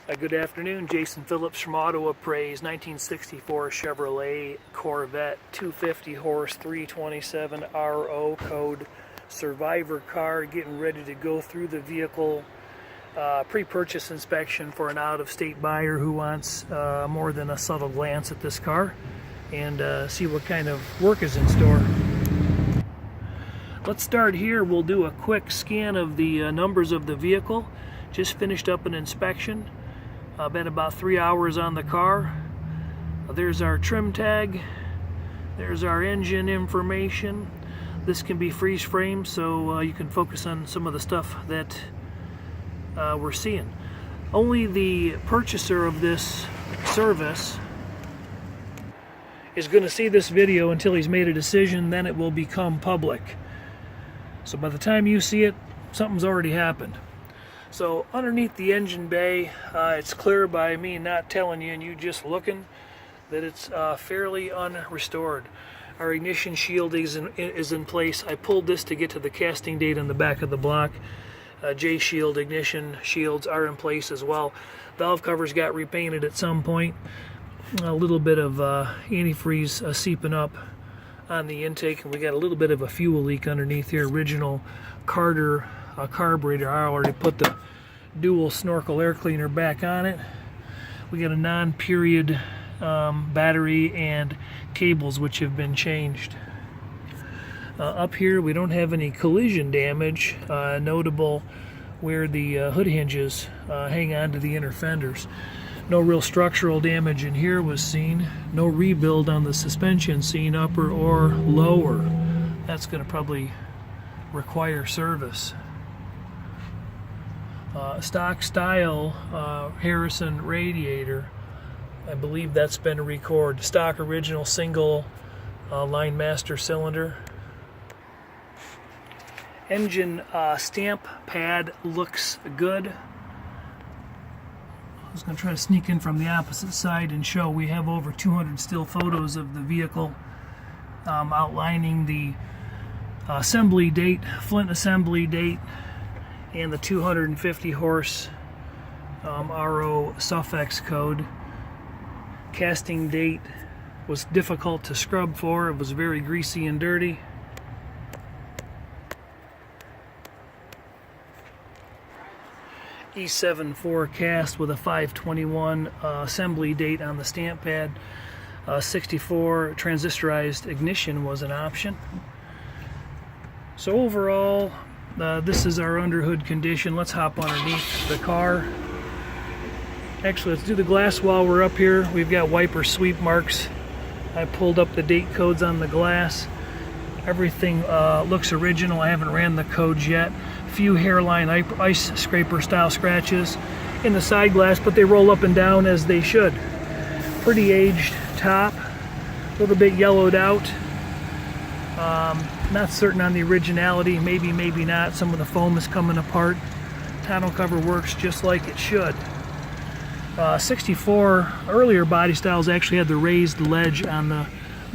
Good afternoon, Jason Phillips from Auto Appraise, 1964 Chevrolet Corvette, 250 horse, 327 RO code, survivor car, getting ready to go through the vehicle pre-purchase inspection for an out-of-state buyer who wants more than a subtle glance at this car and see what kind of work is in store. Let's start here. We'll do a quick scan of the numbers of the vehicle. Just finished up an inspection. Been about 3 hours on the car. There's our trim tag. There's our engine information. This can be freeze framed so you can focus on some of the stuff that we're seeing. Only the purchaser of this service is going to see this video until he's made a decision, then it will become public. So by the time you see it, something's already happened. So underneath the engine bay, it's clear by me not telling you and you just looking that it's fairly unrestored. Our ignition shield is in place. I pulled this to get to the casting date on the back of the block. J-shield ignition shields are in place as well. Valve covers got repainted at some point. A little bit of antifreeze seeping up on the intake, and we got a little bit of a fuel leak underneath here. Original Carter carburetor. I already put the dual snorkel air cleaner back on it. We got a non-period battery and cables which have been changed. Up here we don't have any collision damage notable where the hood hinges hang on to the inner fenders. No real structural damage in here was seen. No rebuild on the suspension seen, upper or lower. That's going to probably require service. Stock style Harrison radiator. I believe that's been recorded. Stock original single line master cylinder. Engine stamp pad looks good. I was going to try to sneak in from the opposite side and show we have over 200 still photos of the vehicle outlining the assembly date, Flint assembly date, and the 250 horse RO suffix code. Casting date was difficult to scrub for. It was very greasy and dirty. E7 forecast with a 5/21 assembly date on the stamp pad. 64 transistorized ignition was an option. So overall, this is our underhood condition. Let's hop underneath the car. Actually, let's do the glass while we're up here. We've got wiper sweep marks. I pulled up the date codes on the glass. Everything looks original. I haven't ran the codes yet. Few hairline ice scraper style scratches in the side glass, but they roll up and down as they should. Pretty aged top, a little bit yellowed out. Not certain on the originality, maybe not. Some of the foam is coming apart. Tonneau cover works just like it should. 64 earlier body styles actually had the raised ledge on the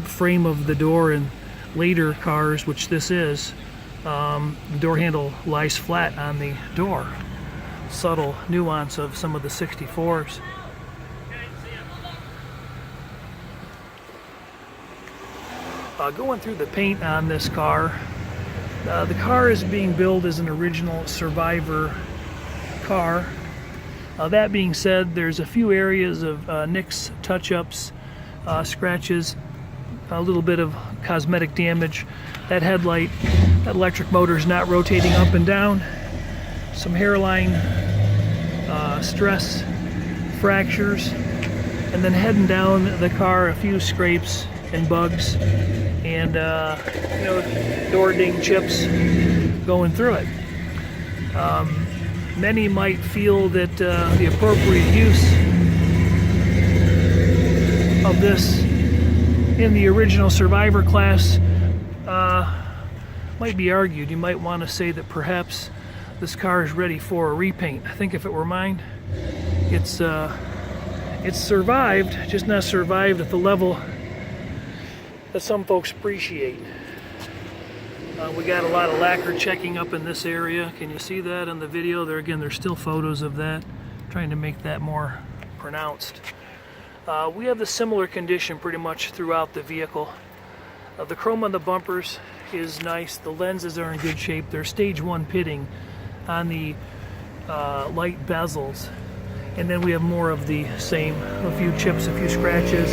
frame of the door, and later cars, which this is, the door handle lies flat on the door. Subtle nuance of some of the 64s. Going through the paint on this car, the car is being billed as an original survivor car. That being said, there's a few areas of nicks, touch-ups, scratches, a little bit of cosmetic damage. That headlight, that electric motor is not rotating up and down. Some hairline stress fractures, and then heading down the car, a few scrapes and bugs, and door ding chips going through it. Many might feel that the appropriate use of this in the original survivor class might be argued. You might want to say that perhaps this car is ready for a repaint. I think if it were mine, it's survived, just not survived at the level that some folks appreciate. We got a lot of lacquer checking up in this area. Can you see that in the video? There again, there's still photos of that. trying to make that more pronounced. We have the similar condition pretty much throughout the vehicle. The chrome on the bumpers is nice. The lenses are in good shape. They're stage 1 pitting on the light bezels. And then we have more of the same, a few chips, a few scratches.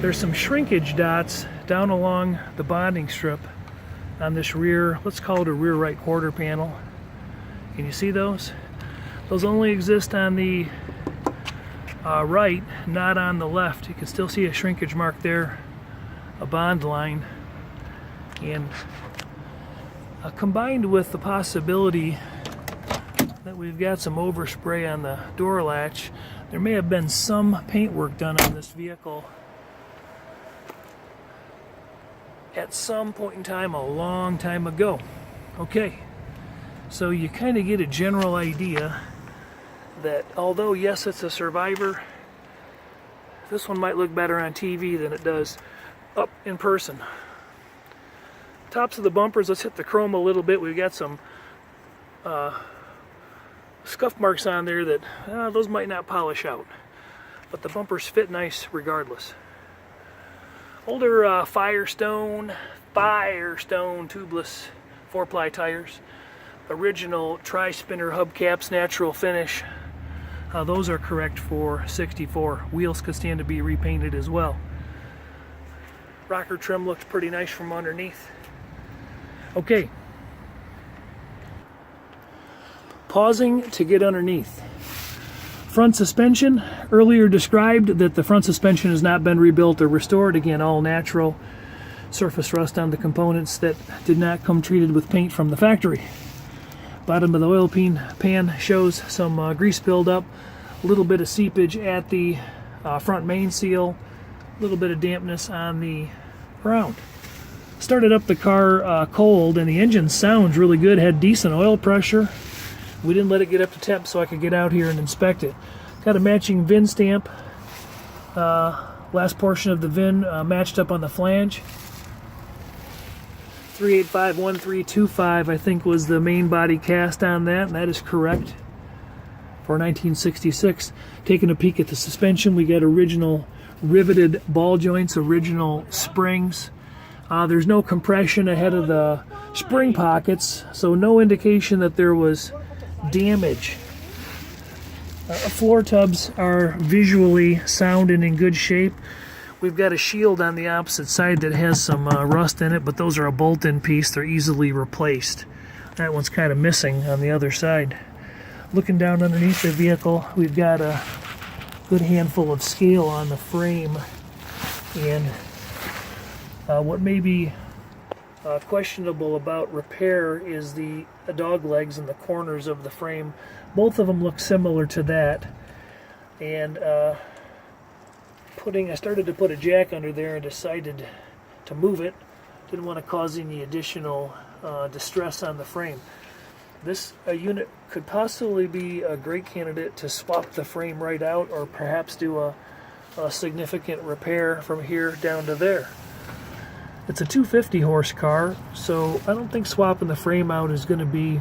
There's some shrinkage dots down along the bonding strip on this rear, let's call it a rear right quarter panel. Can you see those? Those only exist on the right, not on the left. You can still see a shrinkage mark there, a bond line. And combined with the possibility that we've got some overspray on the door latch, there may have been some paint work done on this vehicle at some point in time a long time ago. Okay, so you kind of get a general idea that although yes, it's a Survivor, this one might look better on TV than it does up in person. Tops of the bumpers, let's hit the chrome a little bit. We've got some scuff marks on there that those might not polish out, but the bumpers fit nice regardless. Older Firestone tubeless 4-ply tires, original tri-spinner hubcaps, natural finish. Those are correct for 64. Wheels could stand to be repainted as well. Rocker trim looks pretty nice from underneath. Okay, pausing to get underneath. Front suspension, earlier described that the front suspension has not been rebuilt or restored. Again, all natural. Surface rust on the components that did not come treated with paint from the factory. Bottom of the oil pan shows some grease buildup, a little bit of seepage at the front main seal, a little bit of dampness on the ground. Started up the car cold, and the engine sounds really good, had decent oil pressure. We didn't let it get up to temp so I could get out here and inspect it. Got a matching VIN stamp. Last portion of the VIN matched up on the flange. 3851325 I think was the main body cast on that, and that is correct for 1966. Taking a peek at the suspension, we got original riveted ball joints, original springs. There's no compression ahead of the spring pockets, so no indication that there was damage. Floor tubs are visually sound and in good shape. We've got a shield on the opposite side that has some rust in it, but those are a bolt-in piece. They're easily replaced. That one's kind of missing on the other side. Looking down underneath the vehicle, we've got a good handful of scale on the frame, and what may be questionable about repair is the dog legs and the corners of the frame. Both of them look similar to that, and I started to put a jack under there and decided to move it. Didn't want to cause any additional distress on the frame. This unit could possibly be a great candidate to swap the frame right out, or perhaps do a significant repair from here down to there. It's a 250 horse car, so I don't think swapping the frame out is going to be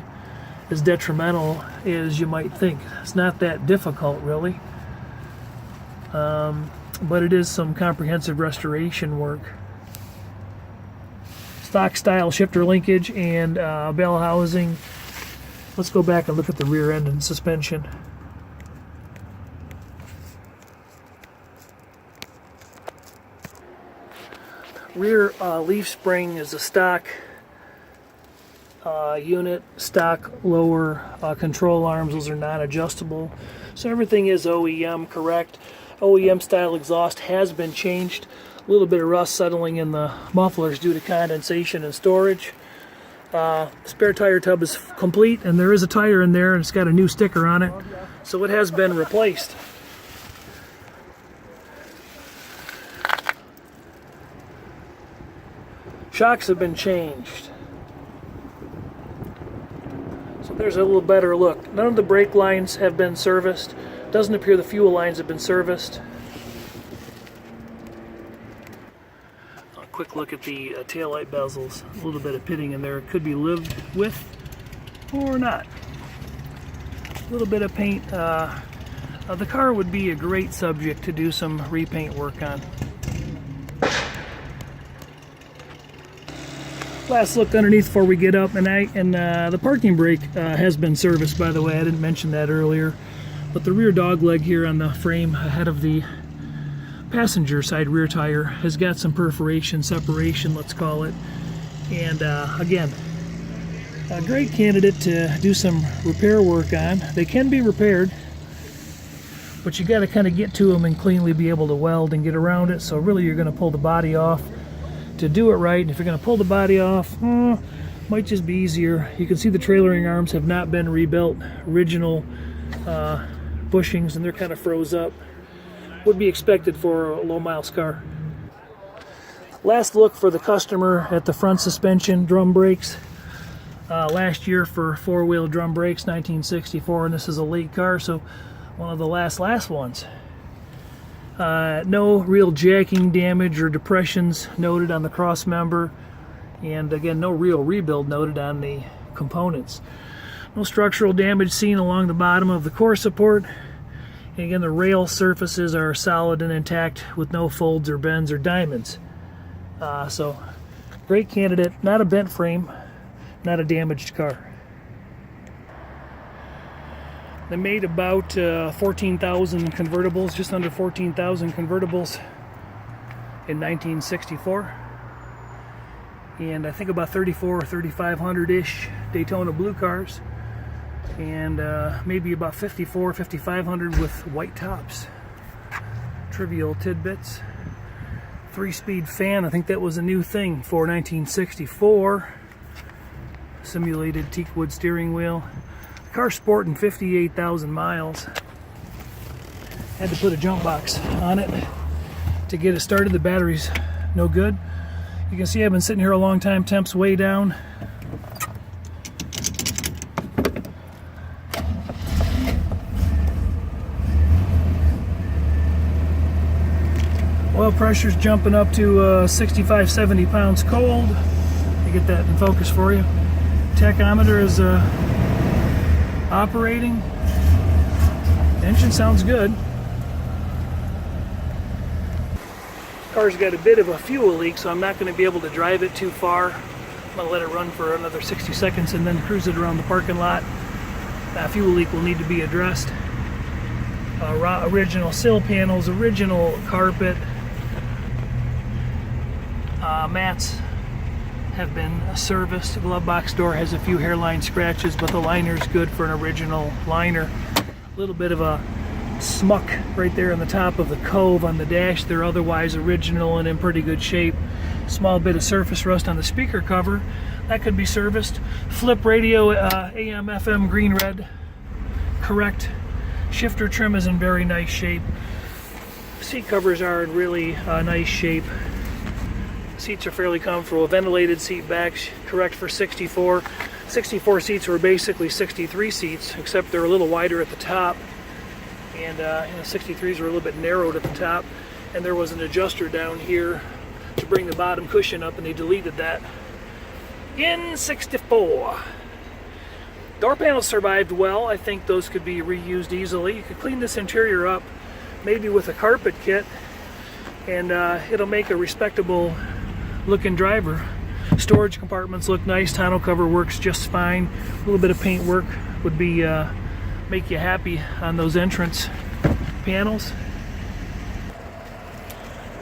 as detrimental as you might think. It's not that difficult, really. But it is some comprehensive restoration work. Stock style shifter linkage and bell housing. Let's go back and look at the rear end and suspension. Rear leaf spring is a stock unit, stock lower control arms. Those are not adjustable, so everything is OEM correct. OEM style exhaust has been changed. A little bit of rust settling in the mufflers due to condensation and storage. Spare tire tub is complete, and there is a tire in there, and it's got a new sticker on it, so it has been replaced. Shocks have been changed, so there's a little better look. None of the brake lines have been serviced. Doesn't appear the fuel lines have been serviced. A quick look at the taillight bezels. A little bit of pitting in there. It could be lived with or not. A little bit of paint. The car would be a great subject to do some repaint work on. Last look underneath before we get up, and the parking brake has been serviced, by the way. I didn't mention that earlier, but the rear dog leg here on the frame ahead of the passenger side rear tire has got some perforation, separation, let's call it. And again, a great candidate to do some repair work on. They can be repaired, but you got to kind of get to them and cleanly be able to weld and get around it. So really, you're going to pull the body off to do it right. And if you're going to pull the body off, might just be easier. You can see the trailering arms have not been rebuilt. Original bushings, and they're kind of froze up. Would be expected for a low miles car. Last look for the customer at the front suspension drum brakes. Last year for four-wheel drum brakes, 1964, and this is a late car, so one of the last ones. No real jacking damage or depressions noted on the cross member, and again, no real rebuild noted on the components. No structural damage seen along the bottom of the core support. And again, the rail surfaces are solid and intact with no folds or bends or diamonds. So, great candidate. Not a bent frame, not a damaged car. They made about 14,000 convertibles, just under 14,000 convertibles in 1964. And I think about 3,400 or 3,500-ish Daytona blue cars. And maybe about 5,400, 5,500 with white tops. Trivial tidbits. 3-speed fan, I think that was a new thing for 1964. Simulated teak wood steering wheel. Car sporting 58,000 miles. Had to put a jump box on it to get it started. The battery's no good. You can see I've been sitting here a long time. Temp's way down. Oil pressure's jumping up to 65, 70 pounds cold. I get that in focus for you. Tachometer is operating. Engine sounds good. Car's got a bit of a fuel leak, so I'm not going to be able to drive it too far. I'm going to let it run for another 60 seconds and then cruise it around the parking lot. That fuel leak will need to be addressed. Original sill panels, original carpet. Mats have been serviced. The glove box door has a few hairline scratches, but the liner's good for an original liner. A little bit of a smuck right there on the top of the cove on the dash. They're otherwise original and in pretty good shape. Small bit of surface rust on the speaker cover. That could be serviced. Flip radio, AM, FM, green, red. Correct. Shifter trim is in very nice shape. Seat covers are in really nice shape. Seats are fairly comfortable. Ventilated seat backs, correct for 64. 64 seats were basically 63 seats, except they're a little wider at the top. And the 63s were a little bit narrowed at the top. And there was an adjuster down here to bring the bottom cushion up, and they deleted that in 64. Door panels survived well. I think those could be reused easily. You could clean this interior up, maybe with a carpet kit, and it'll make a respectable looking driver. Storage compartments look nice. Tonneau cover works just fine. A little bit of paint work would be make you happy on those entrance panels.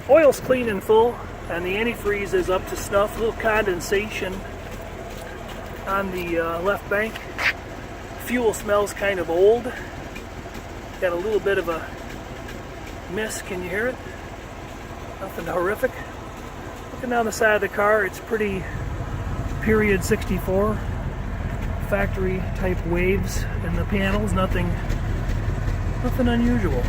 Oil's clean and full, and the antifreeze is up to snuff. A little condensation on the left bank. Fuel smells kind of old. Got a little bit of a mist. Can you hear it? Nothing horrific. Looking down the side of the car, it's pretty period 64. Factory type waves in the panels. Nothing unusual.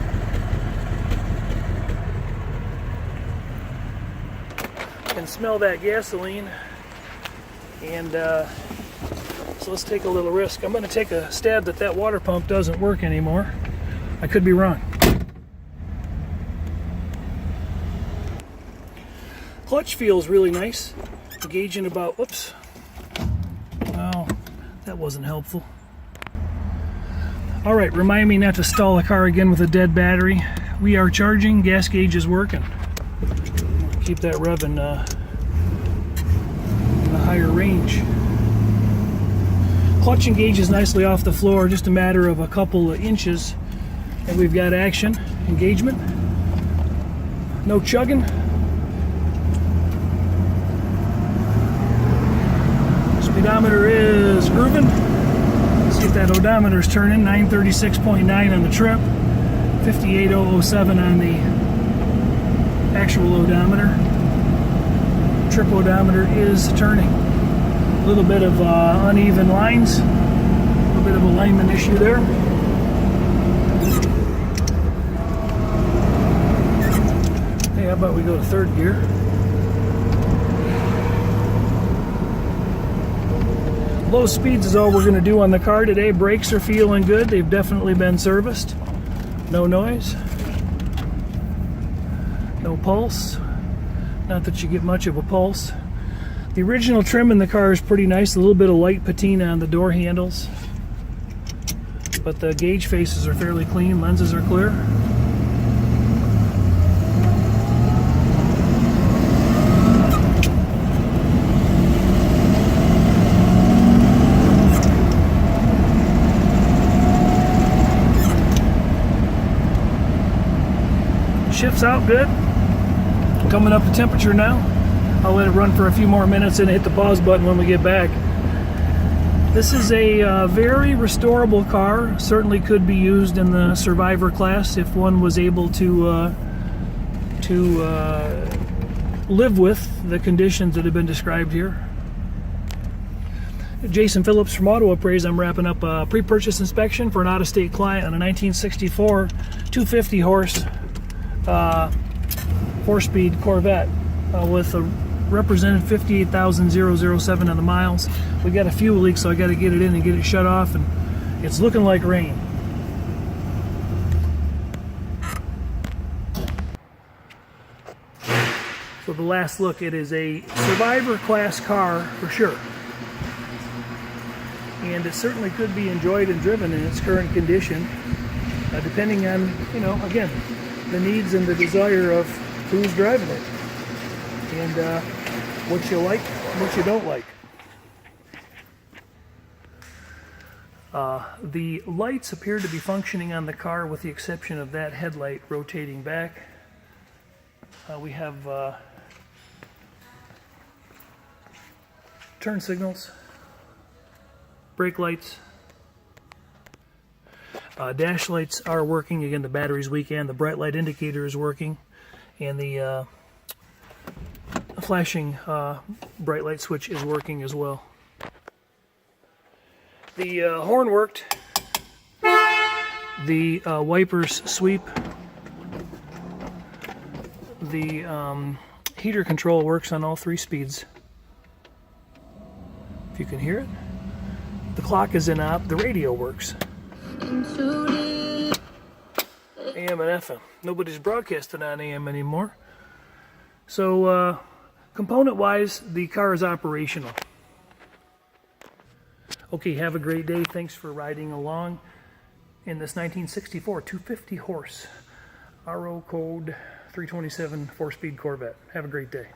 Can smell that gasoline, and so let's take a little risk. I'm going to take a stab that water pump doesn't work anymore. I could be wrong. Clutch feels really nice. Gauging about, whoops. Well, that wasn't helpful. Alright, remind me not to stall the car again with a dead battery. We are charging, gas gauge is working. Keep that revving in a higher range. Clutch engages nicely off the floor, just a matter of a couple of inches. And we've got action, engagement. No chugging. Speedometer is grooving. See if that odometer's turning. 936.9 on the trip. 58007 on the actual odometer. Trip odometer is turning. A little bit of uneven lines. A little bit of alignment issue there. Hey, how about we go to third gear? Low speeds is all we're going to do on the car today. Brakes are feeling good. They've definitely been serviced. No noise. No pulse. Not that you get much of a pulse. The original trim in the car is pretty nice. A little bit of light patina on the door handles. But the gauge faces are fairly clean. Lenses are clear. Shifts out good. Coming up to temperature now. I'll let it run for a few more minutes and hit the pause button when we get back. This is a very restorable car. Certainly could be used in the survivor class if one was able to live with the conditions that have been described here. Jason Phillips from Auto Appraise. I'm wrapping up a pre-purchase inspection for an out-of-state client on a 1964 250 horse 4-speed Corvette with a represented 58,007 on the miles. We got a fuel leak, so I got to get it in and get it shut off, and it's looking like rain. So the last look, it is a survivor class car for sure. And it certainly could be enjoyed and driven in its current condition, depending on, again, the needs and the desire of who's driving it, and what you like, what you don't like. The lights appear to be functioning on the car with the exception of that headlight rotating back. We have turn signals, brake lights, dash lights are working. Again, the battery's weak and the bright light indicator is working, and the flashing bright light switch is working as well. The horn worked. The wipers sweep. The heater control works on all 3 speeds. If you can hear it. The clock is in op. The radio works. AM and FM. Nobody's broadcasting on AM anymore. So, component-wise, the car is operational. Okay, have a great day. Thanks for riding along in this 1964 250 horse RO code 327 4-speed Corvette. Have a great day.